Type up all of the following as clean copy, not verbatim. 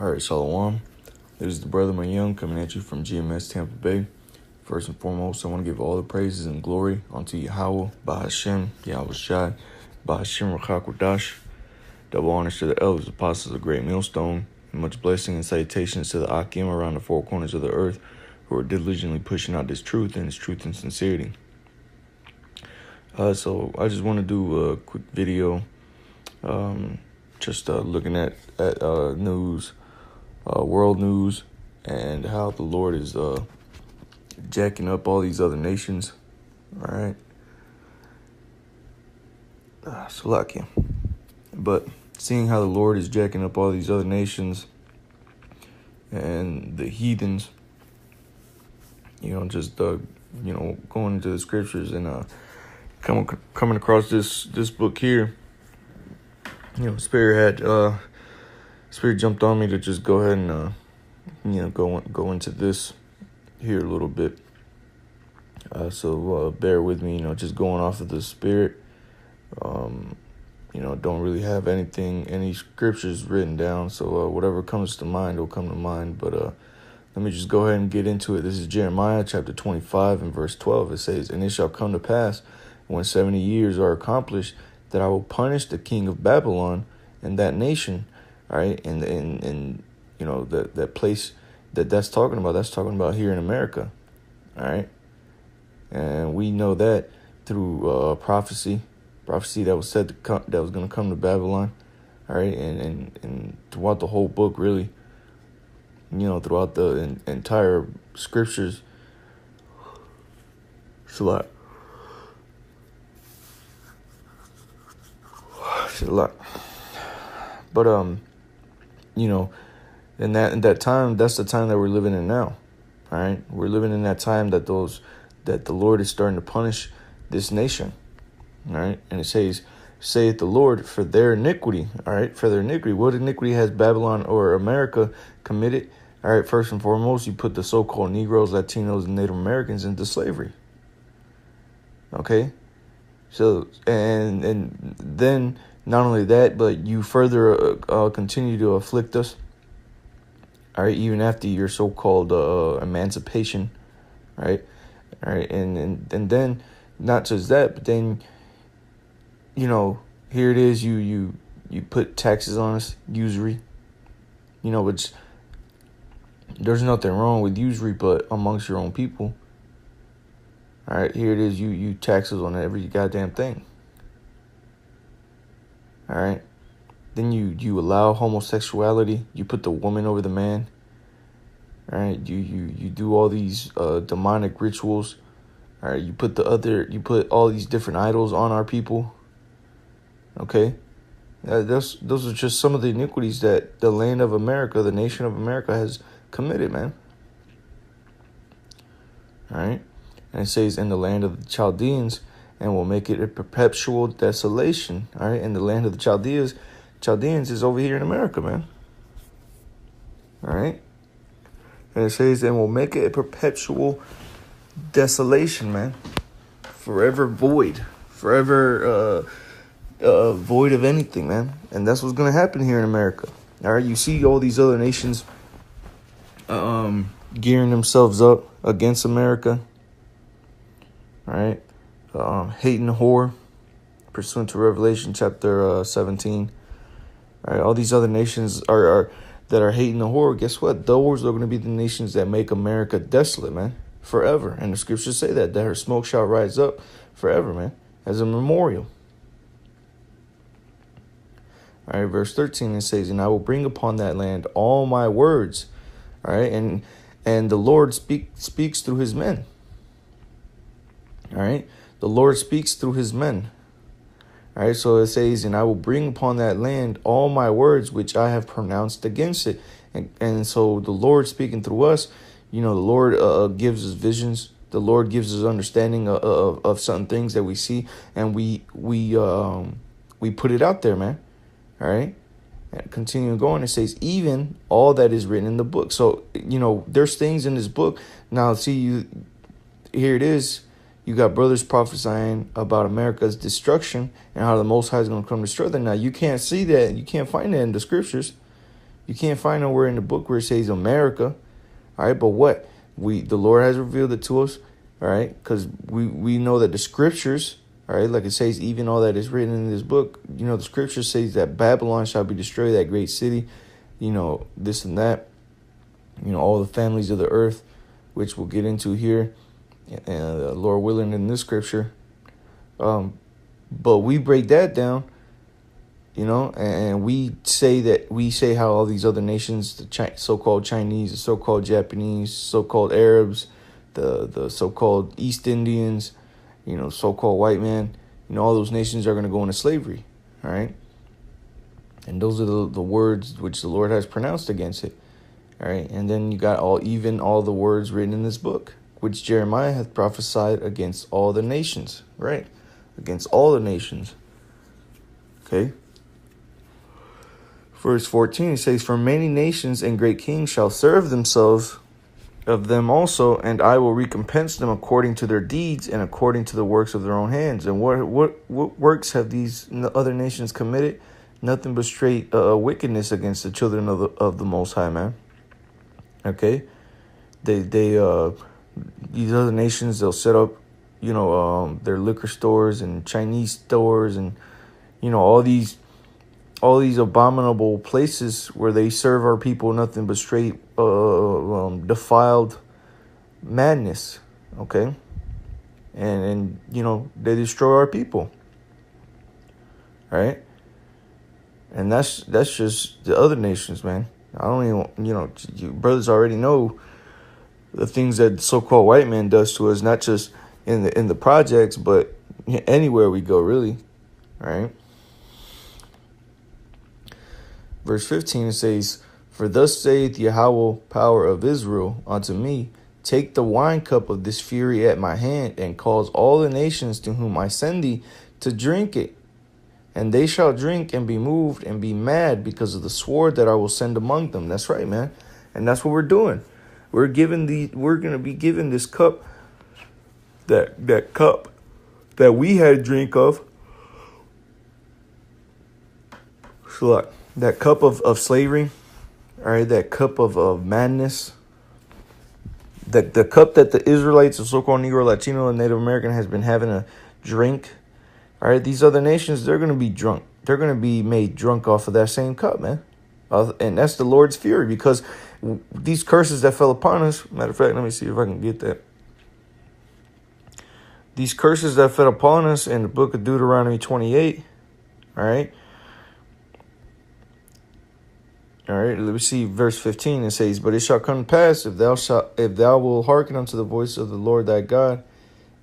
All right, Shalom. This is the Brother Young coming at you from GMS Tampa Bay. First and foremost, I want to give all the praises and glory unto Yahweh, Bahashem, Yahweh Shai, Bahashem Rakakwadash. Double honors to the elders, apostles of Great Millstone, and much blessing and salutations to the Akim around the four corners of the earth who are diligently pushing out this truth and sincerity. So I just want to do a quick video, looking at news, world news, and how the Lord is jacking up all these other nations. All right, Salakia. But seeing how the Lord is jacking up all these other nations and the heathens, going into the scriptures and coming across this book here, Spirit jumped on me to just go ahead and go into this here a little bit. So bear with me, just going off of the Spirit. Don't really have any scriptures written down. So whatever comes to mind will come to mind. But let me just go ahead and get into it. This is Jeremiah chapter 25 and verse 12. It says, "And it shall come to pass, when 70 years are accomplished, that I will punish the king of Babylon and that nation." All right, and that place that's talking about here in America. All right, and we know that through prophecy that was said to come, that was going to come to Babylon. All right, and throughout the whole book, really, throughout the entire scriptures, it's a lot. But in that time, that's the time that we're living in now. All right, we're living in that time that the Lord is starting to punish this nation. All right, and it says, "Saith the Lord, for their iniquity." All right, for their iniquity. What iniquity has Babylon or America committed? All right, first and foremost, you put the so-called Negroes, Latinos, and Native Americans into slavery. Okay, so and then not only that, but you further continue to afflict us. All right, even after your so-called emancipation. All right, and then not just that, but then here it is. You put taxes on us, usury. Which there's nothing wrong with usury, but amongst your own people. All right, here it is. You taxes on every goddamn thing. All right, then you allow homosexuality. You put the woman over the man. All right, you do all these demonic rituals. All right, you put all these different idols on our people. Okay, those are just some of the iniquities that the land of America, the nation of America, has committed, man. All right, and it says, "In the land of the Chaldeans, and will make it a perpetual desolation." All right, and the land of the Chaldeans is over here in America, man. All right, and it says, "And will make it a perpetual desolation," man. Forever void, forever void of anything, man. And that's what's going to happen here in America. All right, you see all these other nations gearing themselves up against America. All right, hating the whore, pursuant to Revelation chapter 17. All right, all these other nations that are hating the whore. Guess what? Those are going to be the nations that make America desolate, man, forever. And the scriptures say that her smoke shall rise up forever, man, as a memorial. All right, verse 13, it says, "And I will bring upon that land all my words." All right, and the Lord speaks through his men. All right, the Lord speaks through his men. All right, so it says, "And I will bring upon that land all my words which I have pronounced against it." And so the Lord speaking through us, the Lord gives us visions. The Lord gives us understanding of certain things that we see, and we put it out there, man. All right, and continuing going, it says, "Even all that is written in the book." So there's things in this book. Now see, here it is. You got brothers prophesying about America's destruction and how the Most High is going to come destroy them. Now, you can't see that. You can't find that in the scriptures. You can't find nowhere in the book where it says America. All right, but what? The Lord has revealed it to us, all right? Because we know that the scriptures, all right, like it says, even all that is written in this book, you know, the scripture says that Babylon shall be destroyed, that great city, you know, this and that, you know, all the families of the earth, which we'll get into here, and Lord willing in this scripture. But we break that down, you know, and we say how all these other nations, the so-called Chinese, the so-called Japanese, so-called Arabs, the so-called East Indians, you know, so-called white man, you know, all those nations are going to go into slavery, all right? And those are the words which the Lord has pronounced against it, all right? And then you got all the words written in this book, which Jeremiah hath prophesied against all the nations, right? Against all the nations, okay? Verse 14, it says, for many nations and great kings shall serve themselves of them also, and I will recompense them according to their deeds and according to the works of their own hands. And what works have these other nations committed? Nothing but straight wickedness against the children of the Most High, man. Okay, these other nations, they'll set up, you know, their liquor stores and Chinese stores and, you know, all these abominable places where they serve our people nothing but straight defiled madness, okay? And you know, they destroy our people, right? And that's just the other nations, man. I don't even, you know, you brothers already know the things that so-called white man does to us, not just in the projects, but anywhere we go, really, right? Verse 15, it says, for thus saith Yahweh, power of Israel, unto me, take the wine cup of this fury at my hand, and cause all the nations to whom I send thee to drink it. And they shall drink and be moved and be mad because of the sword that I will send among them. That's right, man. And that's what we're doing. We're going to be given this cup, that cup that we had to drink of. So look. That cup of slavery, all right, that cup of madness, the cup that the Israelites, the so-called Negro, Latino, and Native American has been having a drink, all right, these other nations, they're going to be drunk. They're going to be made drunk off of that same cup, man. And that's the Lord's fury, because these curses that fell upon us, matter of fact, let me see if I can get that. These curses that fell upon us in the book of Deuteronomy 28, all right, all right, let me see verse 15. It says, but it shall come to pass, if thou wilt hearken unto the voice of the Lord thy God,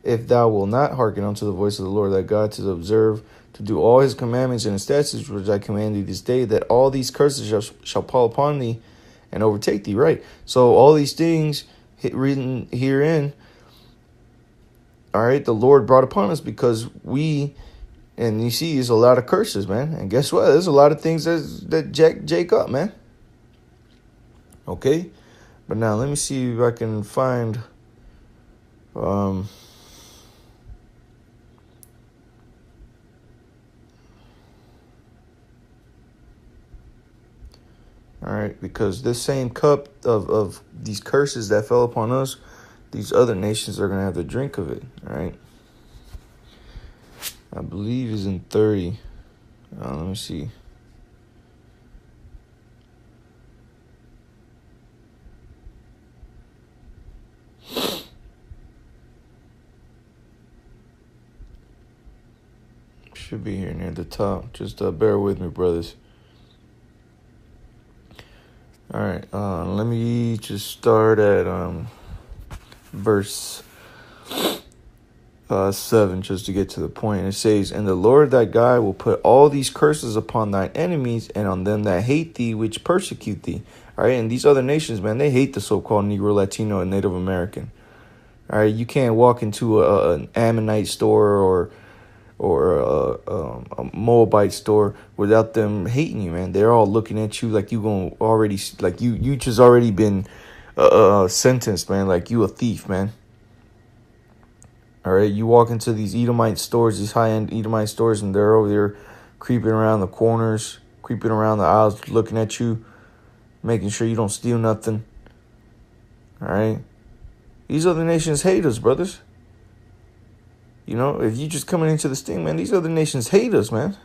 if thou wilt not hearken unto the voice of the Lord thy God, to observe, to do all his commandments and his statutes which I command thee this day, that all these curses shall fall upon thee and overtake thee. Right. So all these things written herein, all right, the Lord brought upon us because and you see, there's a lot of curses, man. And guess what? There's a lot of things that jack Jake up, man. Okay? But now, let me see if I can find... all right, because this same cup of these curses that fell upon us, these other nations are going to have to drink of it, all right? I believe is in 30. Let me see. Should be here near the top. Just bear with me, brothers. All right. Let me just start at verse 7, just to get to the point. It says, and the Lord thy God will put all these curses upon thine enemies and on them that hate thee, which persecute thee. All right, and these other nations, man, they hate the so-called Negro, Latino, and Native American. All right, you can't walk into an Ammonite store or a Moabite store without them hating you, man. They're all looking at you like you gonna already, like you just already been sentenced, man. Like you a thief, man. All right, you walk into these Edomite stores, these high-end Edomite stores, and they're over there creeping around the corners, creeping around the aisles, looking at you. making sure you don't steal nothing. All right? These other nations hate us, brothers. You know, if you just coming into this thing, man, these other nations hate us, man.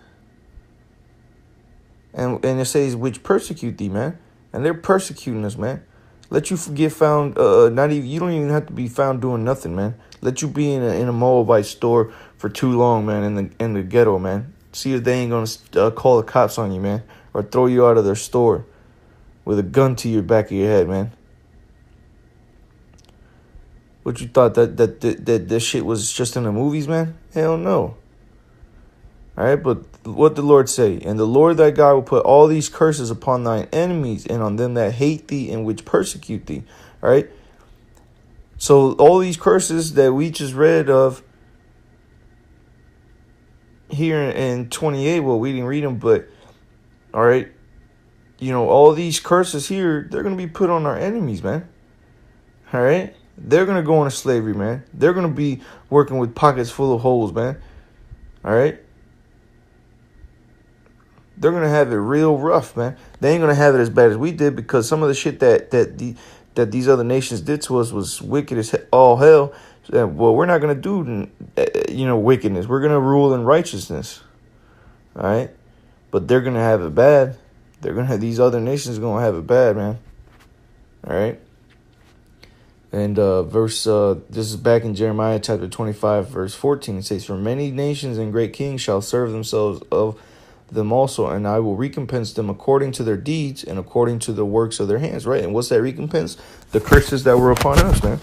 And it says, which persecute thee, man. And they're persecuting us, man. Let you get found, you don't even have to be found doing nothing, man. Let you be in a Moabite store for too long, man, in the ghetto, man. See if they ain't gonna call the cops on you, man, or throw you out of their store with a gun to your back of your head, man. What you thought that this shit was just in the movies, man? Hell no. All right, but what the Lord say? And the Lord thy God will put all these curses upon thine enemies and on them that hate thee and which persecute thee. All right. So all these curses that we just read of here in 28, well, we didn't read them, but all right, you know, all these curses here, they're going to be put on our enemies, man. All right. They're going to go into slavery, man. They're going to be working with pockets full of holes, man. All right. They're going to have it real rough, man. They ain't going to have it as bad as we did, because some of the shit that these other nations did to us was wicked as all hell. Well, we're not going to do, wickedness. We're going to rule in righteousness. All right. But they're going to have it bad. These other nations going to have it bad, man. All right. And this is back in Jeremiah chapter 25, verse 14. It says, for many nations and great kings shall serve themselves of them also, and I will recompense them according to their deeds and according to the works of their hands. Right? And what's that recompense? The curses that were upon us, man.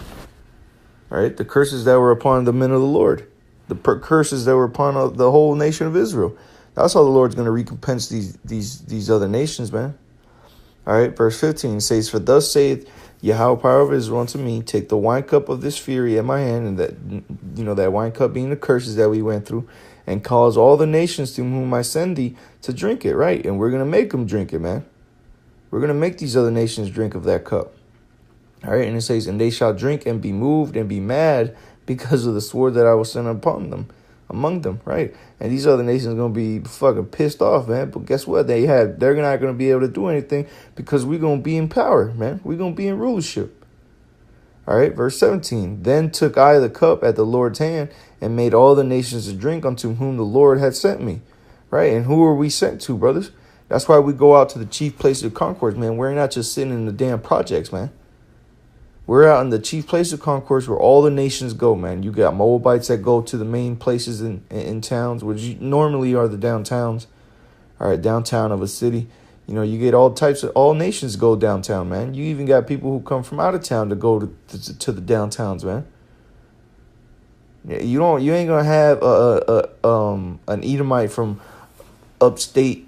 Right? The curses that were upon the men of the Lord. The curses that were upon the whole nation of Israel. That's how the Lord's going to recompense these other nations, man. All right, verse 15 says, for thus saith Yahweh, power of Israel, unto me, take the wine cup of this fury at my hand, and that wine cup being the curses that we went through, and cause all the nations to whom I send thee to drink it, right? And we're going to make them drink it, man. We're going to make these other nations drink of that cup. All right, and it says, and they shall drink and be moved and be mad because of the sword that I will send upon them, among them, right? And these other nations are going to be fucking pissed off, man. But guess what? They're not going to be able to do anything, because we're going to be in power, man. We're going to be in rulership. All right, verse 17. Then took I the cup at the Lord's hand and made all the nations to drink unto whom the Lord had sent me. Right? And who are we sent to, brothers? That's why we go out to the chief places of concourse, man. We're not just sitting in the damn projects, man. We're out in the chief place of concourse where all the nations go, man. You got Moabites that go to the main places in towns, which normally are the downtowns. All right, downtown of a city. You know, you get all nations go downtown, man. You even got people who come from out of town to go to the downtowns, man. You ain't gonna have an Edomite from upstate,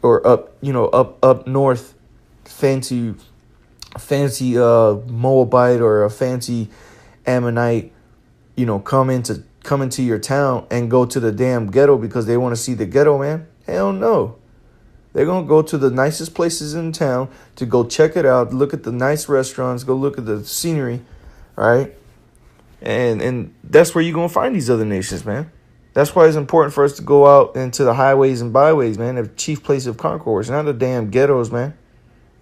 or up north, fancy Moabite or a fancy Ammonite, come into your town and go to the damn ghetto because they want to see the ghetto, man. Hell no. They're going to go to the nicest places in town to go check it out, look at the nice restaurants, go look at the scenery, right? And that's where you're going to find these other nations, man. That's why it's important for us to go out into the highways and byways, man, the chief place of concourse, not the damn ghettos, man.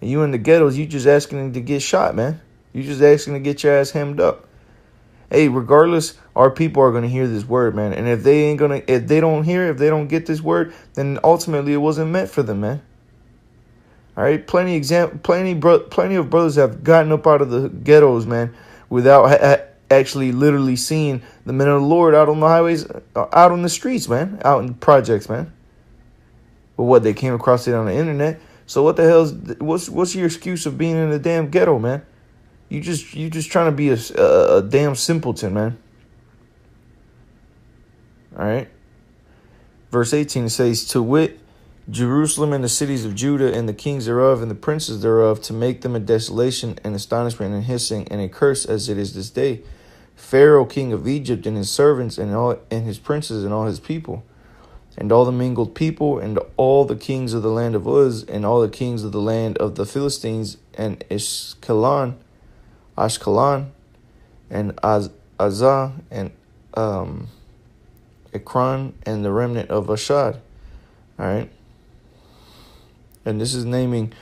And you in the ghettos, you just asking to get shot, man. You just asking to get your ass hemmed up. Hey, regardless, our people are going to hear this word, man. And if they don't get this word, then ultimately it wasn't meant for them, man. All right, plenty of brothers have gotten up out of the ghettos, man, without actually literally seeing the men of the Lord out on the highways, out on the streets, man, out in the projects, man. But what, they came across it on the internet. So what the hell's what's your excuse of being in the damn ghetto, man? You just trying to be a damn simpleton, man. All right. Verse 18 says, to wit, Jerusalem and the cities of Judah and the kings thereof and the princes thereof, to make them a desolation and astonishment and hissing and a curse as it is this day. Pharaoh, king of Egypt, and his servants and his princes and all his people, and all the mingled people, and all the kings of the land of Uz, and all the kings of the land of the Philistines, and Ashkelon, and Azah, and Ekron, and the remnant of Ashad. All right. And this is naming